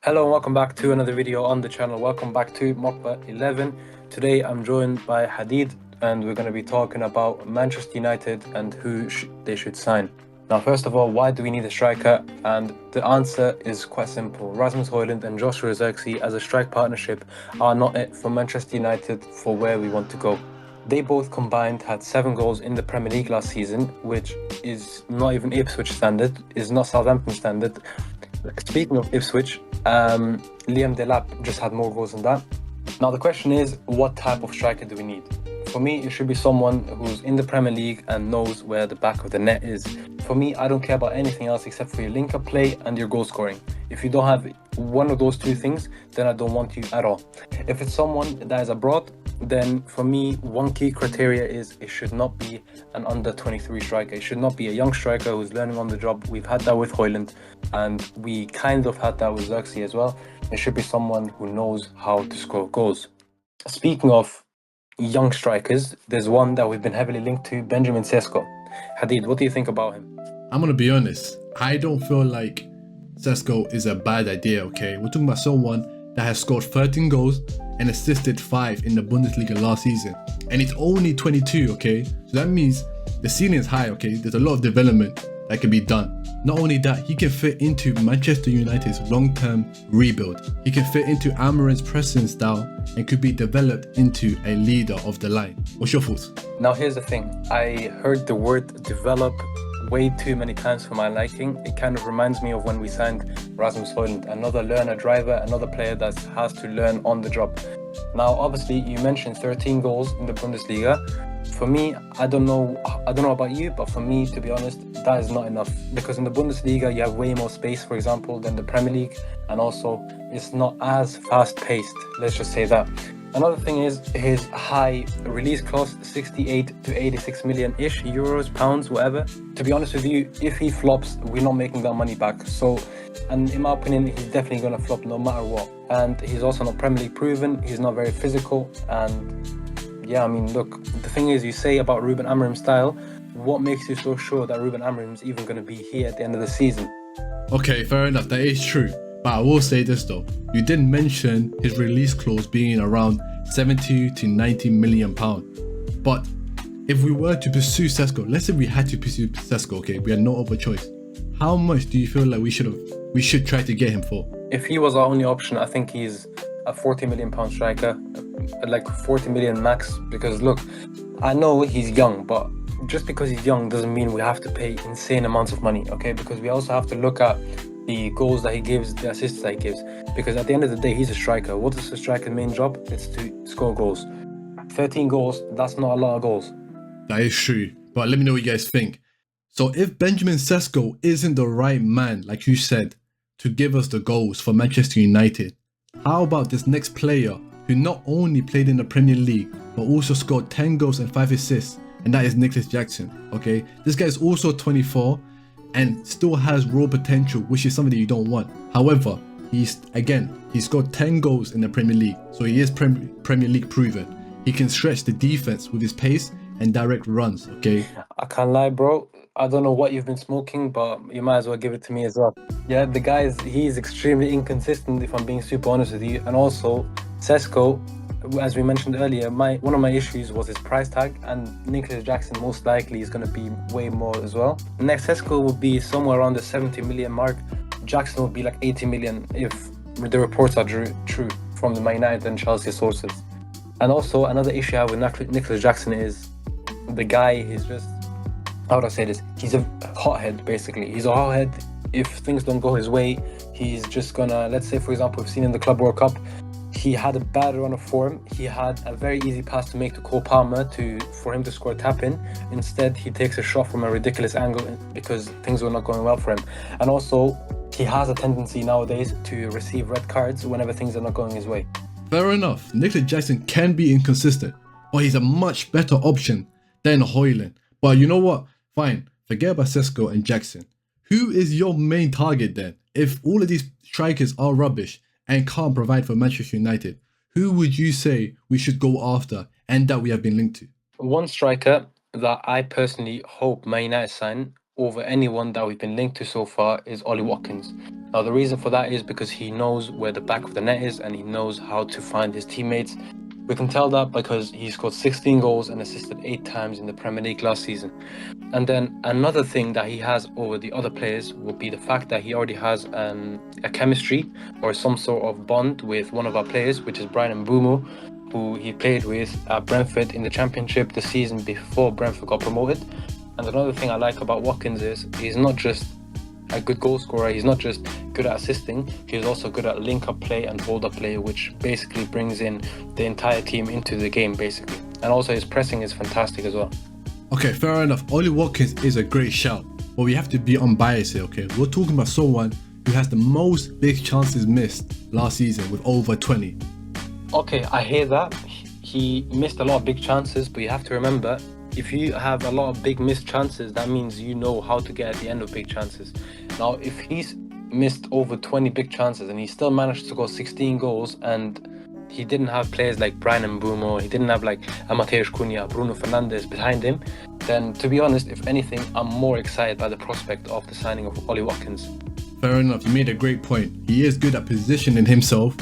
Hello and welcome back to another video on the channel. Welcome back to Mokba 11. Today I'm joined by Hadid and we're going to be talking about Manchester United and who they should sign. Now, first of all, why do we need a striker? And the answer is quite simple. Rasmus Højlund and Joshua Zirkzee as a strike partnership are not it for Manchester United for where we want to go. They both combined had 7 goals in the Premier League last season, which is not even Ipswich standard, is not Southampton standard. Speaking of Ipswich, Liam Delap just had more goals than that. Now the question is, what type of striker do we need? For me, it should be someone who's in the Premier League and knows where the back of the net is. For me, I don't care about anything else except for your link-up play and your goal scoring. If you don't have one of those two things, then I don't want you at all. If it's someone that is abroad, then for me, one key criteria is it should not be an under 23 striker. It should not be a young striker who's learning on the job. We've had that with Højlund and we kind of had that with Zirkzee as well. It should be someone who knows how to score goals. Speaking of young strikers, there's one that we've been heavily linked to, Benjamin Sesko. Hadid, what do you think about him? I'm gonna be honest, I don't feel like Sesko is a bad idea, okay? We're talking about someone that has scored 13 goals and assisted 5 in the Bundesliga last season. And it's only 22, okay? So that means the ceiling is high, okay? There's a lot of development that can be done. Not only that, he can fit into Manchester United's long-term rebuild. He can fit into Amorim's pressing style and could be developed into a leader of the line. What's your thoughts? Now here's the thing, I heard the word develop way too many times for my liking. It kind of reminds me of when we signed Rasmus Højlund, another learner driver, another player that has to learn on the job. Now obviously you mentioned 13 goals in the Bundesliga. For me, I don't know about you, but for me, to be honest, that is not enough. Because in the Bundesliga, you have way more space, for example, than the Premier League. And also, it's not as fast-paced, let's just say that. Another thing is his high release cost, 68 to 86 million-ish euros, pounds, whatever. To be honest with you, if he flops, we're not making that money back. So, and in my opinion, he's definitely going to flop no matter what. And he's also not Premier League proven. He's not very physical. And yeah, I mean, look, the thing is, you say about Ruben Amorim's style, what makes you so sure that Ruben Amorim's even going to be here at the end of the season? Okay, fair enough, that is true. But I will say this though, you did mention his release clause being around 70 to 90 million pounds. But if we were to pursue Sesko, let's say we had to pursue Sesko, okay, we had no other choice. How much do you feel like we should try to get him for? If he was our only option, I think he's a 40 million pound striker, like 40 million max. Because look, I know he's young, but just because he's young doesn't mean we have to pay insane amounts of money, okay? Because we also have to look at the goals that he gives, the assists that he gives. Because at the end of the day, he's a striker. What is a striker's main job? It's to score goals. 13 goals, that's not a lot of goals. That is true, but let me know what you guys think. So if Benjamin Sesko isn't the right man, like you said, to give us the goals for Manchester United, how about this next player who not only played in the Premier League, but also scored 10 goals and 5 assists, and that is Nicholas Jackson, okay? This guy is also 24 and still has raw potential, which is something that you don't want. However, he scored 10 goals in the Premier League, so he is Premier League proven. He can stretch the defense with his pace and direct runs, okay? I can't lie, bro. I don't know what you've been smoking, but you might as well give it to me as well. Yeah, the guy he's extremely inconsistent, if I'm being super honest with you. And also, Sesko, as we mentioned earlier, one of my issues was his price tag, and Nicholas Jackson most likely is going to be way more as well. Next, Sesko will be somewhere around the 70 million mark. Jackson will be like 80 million if the reports are true from the Man United and Chelsea sources. And also, another issue I have with Nicholas Jackson is the guy is just, how would I say this? He's a hothead, basically. He's a hothead. If things don't go his way, he's just gonna, let's say, for example, we've seen in the Club World Cup, he had a bad run of form. He had a very easy pass to make to Cole Palmer for him to score a tap-in. Instead, he takes a shot from a ridiculous angle because things were not going well for him. And also, he has a tendency nowadays to receive red cards whenever things are not going his way. Fair enough, Nicholas Jackson can be inconsistent, but he's a much better option than Højlund. But you know what? Fine, forget about Sesko and Jackson. Who is your main target then? If all of these strikers are rubbish and can't provide for Manchester United, who would you say we should go after and that we have been linked to? One striker that I personally hope Man United sign, over anyone that we've been linked to so far is Ollie Watkins. Now, the reason for that is because he knows where the back of the net is and he knows how to find his teammates. We can tell that because he scored 16 goals and assisted 8 times in the Premier League last season. And then another thing that he has over the other players would be the fact that he already has a chemistry or some sort of bond with one of our players, which is Brian Mbeumo, who he played with at Brentford in the Championship the season before Brentford got promoted. And another thing I like about Watkins is he's not just a good goal scorer, he's not just good at assisting, he's also good at link-up play and hold-up play, which basically brings in the entire team into the game, basically. And also his pressing is fantastic as well. Okay, fair enough. Ollie Watkins is a great shout, but we have to be unbiased here, okay? We're talking about someone who has the most big chances missed last season with over 20. Okay, I hear that. He missed a lot of big chances, but you have to remember, if you have a lot of big missed chances, that means you know how to get at the end of big chances. Now, if he's missed over 20 big chances and he still managed to score 16 goals and he didn't have players like Brian Mbeumo, he didn't have like Mateusz Cunha, Bruno Fernandes behind him, then to be honest, if anything, I'm more excited by the prospect of the signing of Ollie Watkins. Fair enough, you made a great point. He is good at positioning himself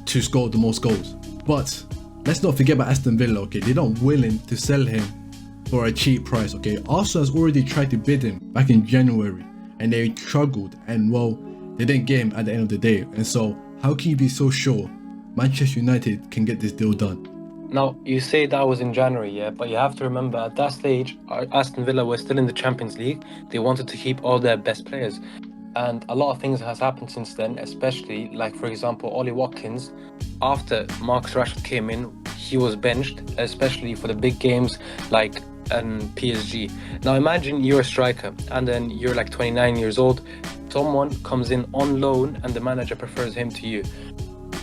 to score the most goals. But let's not forget about Aston Villa, okay? They're not willing to sell him for a cheap price, okay? Arsenal has already tried to bid him back in January and they struggled, and well, they didn't get him at the end of the day. And so how can you be so sure Manchester United can get this deal done? Now, you say that was in January, yeah, but you have to remember at that stage, Aston Villa were still in the Champions League. They wanted to keep all their best players. And a lot of things has happened since then, especially like, for example, Ollie Watkins. After Marcus Rashford came in, he was benched, especially for the big games like PSG. Now, imagine you're a striker and then you're like 29 years old. Someone comes in on loan and the manager prefers him to you.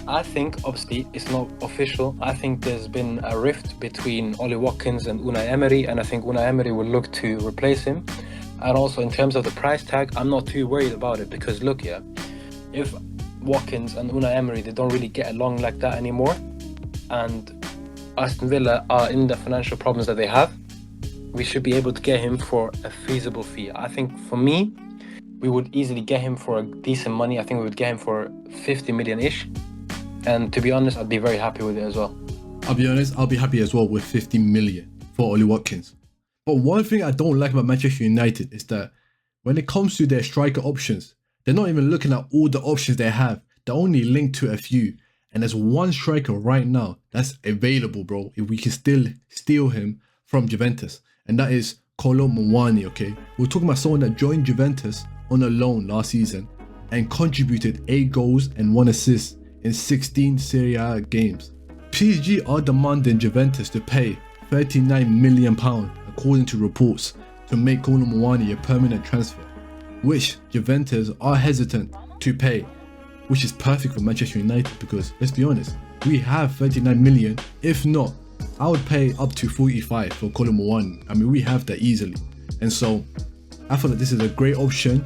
I think, obviously, it's not official. I think there's been a rift between Ollie Watkins and Unai Emery, and I think Unai Emery will look to replace him. And also, in terms of the price tag, I'm not too worried about it because, look, yeah, if Watkins and Unai Emery, they don't really get along like that anymore, and Aston Villa are in the financial problems that they have, we should be able to get him for a feasible fee. I think, for me, we would easily get him for a decent money. I think we would get him for 50 million-ish. And to be honest, I'd be very happy with it as well. I'll be honest, I'll be happy as well with 50 million for Ollie Watkins. But one thing I don't like about Manchester United is that when it comes to their striker options, they're not even looking at all the options they have. They're only linked to a few. And there's one striker right now that's available, bro, if we can still steal him from Juventus. And that is Kolo Muani, okay? We're talking about someone that joined Juventus on a loan last season and contributed 8 goals and 1 assist in 16 Serie A games. PSG are demanding Juventus to pay £39 million, according to reports, to make Kolo Muani a permanent transfer, which Juventus are hesitant to pay, which is perfect for Manchester United because, let's be honest, we have 39 million. If not, I would pay up to 45 for Kolo Muani. I mean, we have that easily. And so, I feel that this is a great option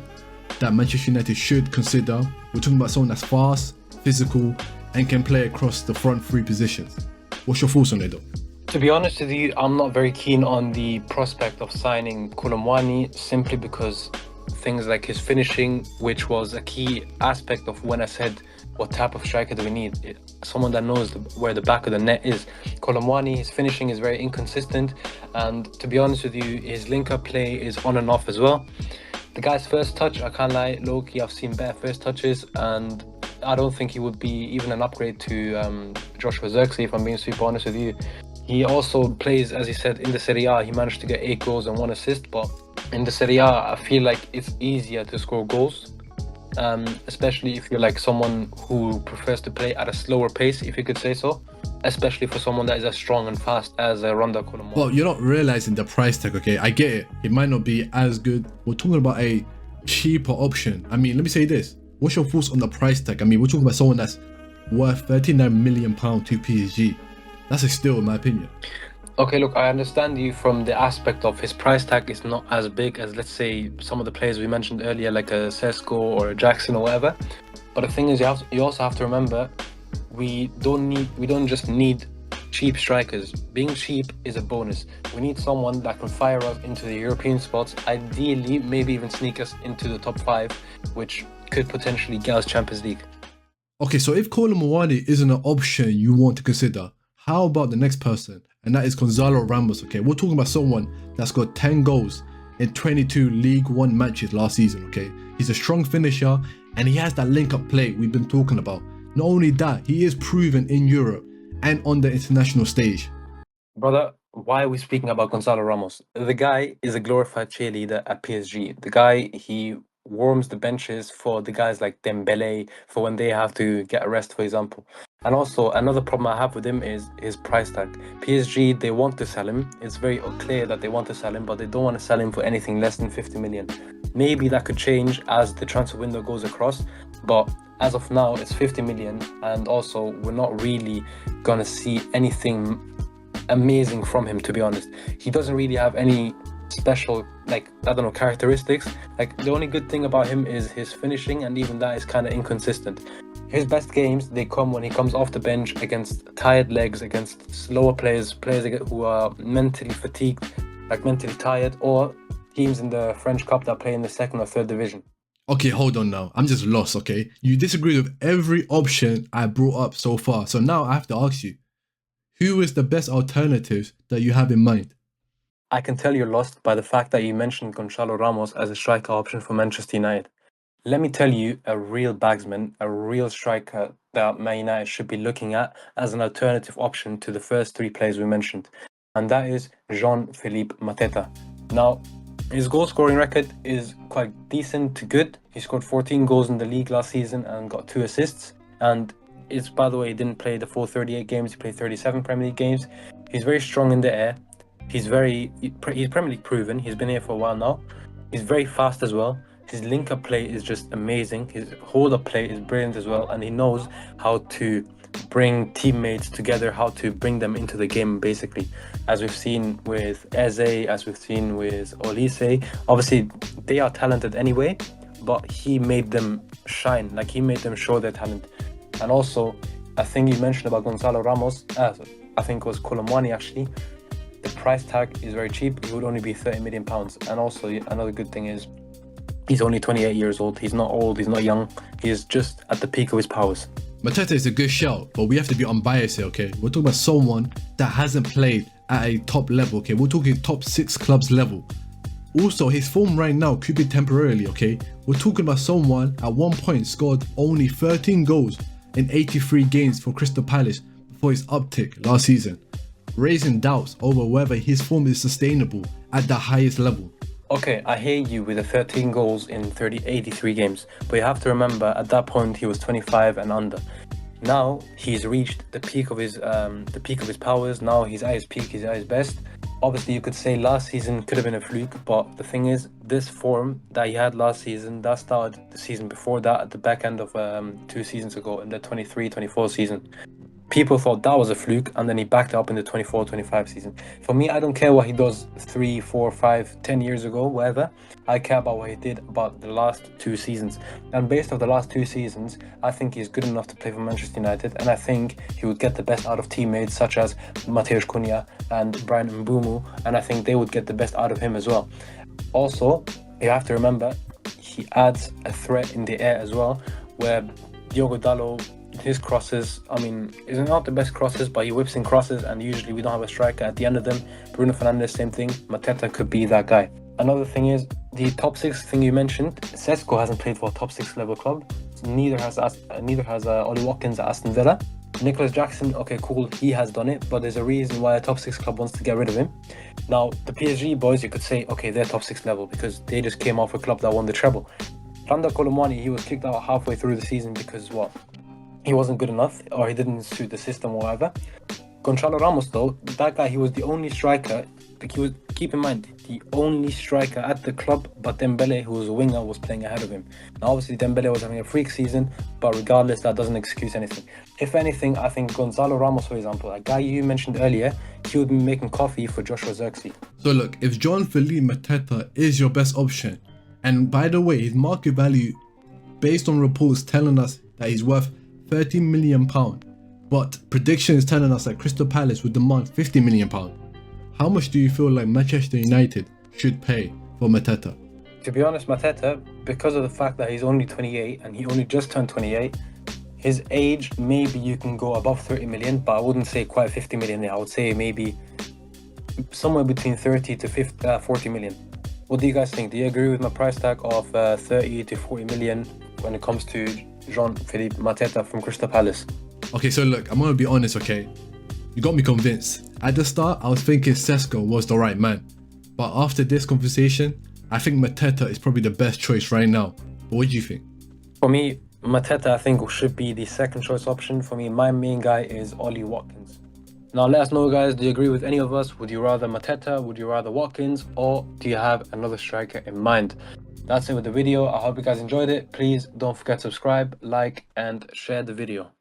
that Manchester United should consider. We're talking about someone that's fast, physical, and can play across the front 3 positions. What's your thoughts on it though? To be honest with you, I'm not very keen on the prospect of signing Kolo Muani simply because things like his finishing, which was a key aspect of when I said what type of striker do we need, someone that knows where the back of the net is. Kolo Muani, his finishing is very inconsistent, and to be honest with you, his link-up play is on and off as well. The guy's first touch, I can't lie, low-key, I've seen better first touches, and I don't think he would be even an upgrade to Joshua Zirkzee, if I'm being super honest with you. He also plays, as he said, in the Serie A. He managed to get 8 goals and 1 assist, but in the Serie A, I feel like it's easier to score goals, especially if you're like someone who prefers to play at a slower pace, if you could say so, especially for someone that is as strong and fast as Ronda Kolo Muani. Well, you're not realizing the price tag, okay? I get it. It might not be as good. We're talking about a cheaper option. I mean, let me say this. What's your thoughts on the price tag? I mean, we're talking about someone that's worth £39 million to PSG. That's a steal, in my opinion. Okay, look, I understand you from the aspect of his price tag is not as big as, let's say, some of the players we mentioned earlier, like a Sesko or a Jackson or whatever. But the thing is, you also have to remember, we don't just need cheap strikers. Being cheap is a bonus. We need someone that can fire us into the European spots, ideally maybe even sneak us into the top 5, which could potentially get us Champions League. Okay, so if Kolo Muani isn't an option you want to consider, how about the next person? And that is Gonzalo Ramos, okay? We're talking about someone that's got 10 goals in 22 League One matches last season, okay? He's a strong finisher and he has that link-up play we've been talking about. Not only that, he is proven in Europe and on the international stage. Brother, why are we speaking about Gonzalo Ramos? The guy is a glorified cheerleader at PSG. The guy, he warms the benches for the guys like Dembele for when they have to get a rest, for example. And also, another problem I have with him is his price tag. PSG, they want to sell him. It's very clear that they want to sell him, but they don't want to sell him for anything less than 50 million. Maybe that could change as the transfer window goes across, but as of now, it's 50 million. And also, we're not really going to see anything amazing from him, to be honest. He doesn't really have any special, like, I don't know, characteristics. Like, the only good thing about him is his finishing, and even that is kind of inconsistent. His best games, they come when he comes off the bench against tired legs, against slower players who are mentally fatigued, like mentally tired, or teams in the French Cup that play in the 2nd or 3rd division. Okay, hold on now. I'm just lost, okay? You disagree with every option I brought up so far. So now I have to ask you, who is the best alternatives that you have in mind? I can tell you're lost by the fact that you mentioned Gonzalo Ramos as a striker option for Manchester United. Let me tell you a real bagsman, a real striker that Man United should be looking at as an alternative option to the first 3 players we mentioned, and that is Jean-Philippe Mateta. Now, his goal scoring record is quite decent to good. He scored 14 goals in the league last season and got 2 assists. And it's, by the way, he didn't play the full 38 games. He played 37 Premier League games. He's very strong in the air. He's Premier League proven. He's been here for a while now. He's very fast as well. His link-up play is just amazing. His hold-up play is brilliant as well. And he knows how to bring teammates together, how to bring them into the game, basically. As we've seen with Eze, as we've seen with Olise. Obviously, they are talented anyway, but he made them shine. Like, he made them show their talent. And also, I think you mentioned about Gonzalo Ramos. I think it was Kolo Muani, actually. The price tag is very cheap. It would only be £30 million. And also, another good thing is he's only 28 years old. He's not old. He's not young. He's just at the peak of his powers. Mateta is a good shout, but we have to be unbiased here, okay? We're talking about someone that hasn't played at a top level, okay? We're talking top 6 clubs level. Also, his form right now could be temporarily, okay? We're talking about someone at one point scored only 13 goals in 83 games for Crystal Palace before his uptick last season, raising doubts over whether his form is sustainable at the highest level. Okay, I hear you with the 13 goals in 83 games, but you have to remember at that point he was 25 and under. Now he's reached the peak of his powers. Now he's at his peak, he's at his best. Obviously, you could say last season could have been a fluke, but the thing is, this form that he had last season, that started the season before that, at the back end of 2 seasons ago, in the 23-24 season. People thought that was a fluke, and then he backed up in the 24-25 season. For me, I don't care what he does 3, 4, 5, 10 years ago, whatever. I care about what he did about the last 2 seasons. And based on the last 2 seasons, I think he's good enough to play for Manchester United, and I think he would get the best out of teammates such as Mateusz Cunha and Brian Mbeumo, and I think they would get the best out of him as well. Also, you have to remember, he adds a threat in the air as well, where Diogo Dalot, his crosses, I mean, is not the best crosses, but he whips in crosses, and usually we don't have a striker at the end of them. Bruno Fernandes, same thing. Mateta could be that guy. Another thing is, the top 6 thing you mentioned, Sesko hasn't played for a top 6 level club. Neither has Ollie Watkins at Aston Villa. Nicholas Jackson, okay, cool, he has done it, but there's a reason why a top 6 club wants to get rid of him. Now, the PSG boys, you could say, okay, they're top 6 level because they just came off a club that won the treble. Randa Kolo Muani, he was kicked out halfway through the season because what? He wasn't good enough, or he didn't suit the system or whatever. Gonzalo Ramos, though, that guy, he was the only striker. Like, he was, keep in mind, the only striker at the club, but Dembele, who was a winger, was playing ahead of him. Now, obviously, Dembele was having a freak season, but regardless, that doesn't excuse anything. If anything, I think Gonzalo Ramos, for example, a guy you mentioned earlier, he would be making coffee for Joshua Zirkzee. So look, if Jean-Philippe Mateta is your best option, and by the way, his market value, based on reports telling us that he's worth £30 million, but prediction is telling us that Crystal Palace would demand £50 million. How much do you feel like Manchester United should pay for Mateta? To be honest, Mateta, because of the fact that he's only 28 and he only just turned 28, his age, maybe you can go above 30 million, but I wouldn't say quite 50 million. I would say maybe somewhere between 30 to 50, 40 million. What do you guys think? Do you agree with my price tag of 30 to 40 million when it comes to Jean-Philippe Mateta from Crystal Palace? Okay, so look, I'm gonna be honest, okay? You got me convinced. At the start, I was thinking Sesko was the right man. But after this conversation, I think Mateta is probably the best choice right now. But what do you think? For me, Mateta, I think, should be the second choice option. For me, my main guy is Ollie Watkins. Now, let us know, guys, do you agree with any of us? Would you rather Mateta? Would you rather Watkins? Or do you have another striker in mind? That's it with the video. I hope you guys enjoyed it. Please don't forget to subscribe, like, and share the video.